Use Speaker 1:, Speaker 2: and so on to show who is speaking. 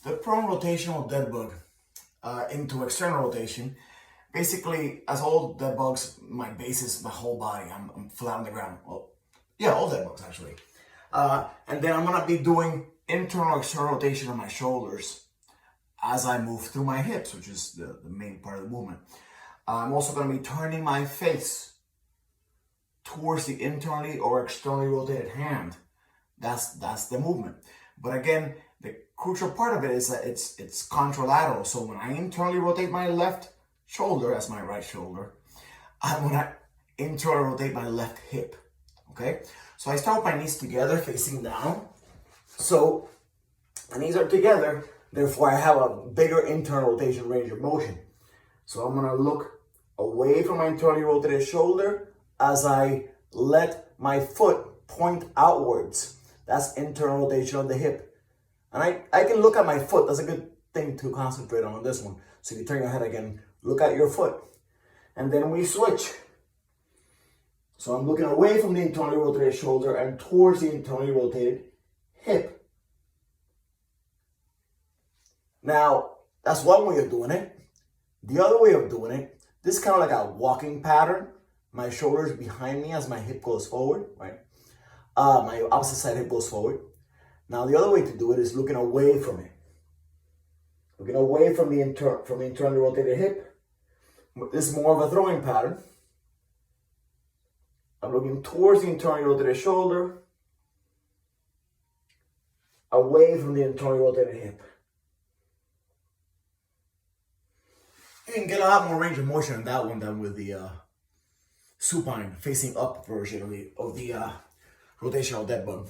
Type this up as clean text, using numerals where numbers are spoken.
Speaker 1: The prone rotational dead bug into external rotation. Basically, as all dead bugs, my base is my whole body. I'm flat on the ground. Well, yeah, all dead bugs actually. And then I'm gonna be doing internal external rotation on my shoulders as I move through my hips, which is the main part of the movement. I'm also gonna be turning my face towards the internally or externally rotated hand. That's the movement. But again, the crucial part of it is that it's contralateral. So when I internally rotate my left shoulder, that's my right shoulder, I'm gonna internally rotate my left hip. Okay? So I start with my knees together, facing down. So my knees are together, therefore I have a bigger internal rotation range of motion. So I'm gonna look away from my internally rotated shoulder as I let my foot point outwards. That's internal rotation of the hip. And I can look at my foot. That's a good thing to concentrate on this one. So you turn your head again, look at your foot. And then we switch. So I'm looking away from the internally rotated shoulder and towards the internally rotated hip. Now, that's one way of doing it. The other way of doing it, this is kind of like a walking pattern. My shoulders behind me as my hip goes forward, right? My opposite side hip goes forward. Now, the other way to do it is looking away from it. Looking away from the internally rotated hip. This is more of a throwing pattern. I'm looking towards the internally rotated shoulder, away from the internally rotated hip. You can get a lot more range of motion on that one than with the supine, facing up version of the rotational dead bug.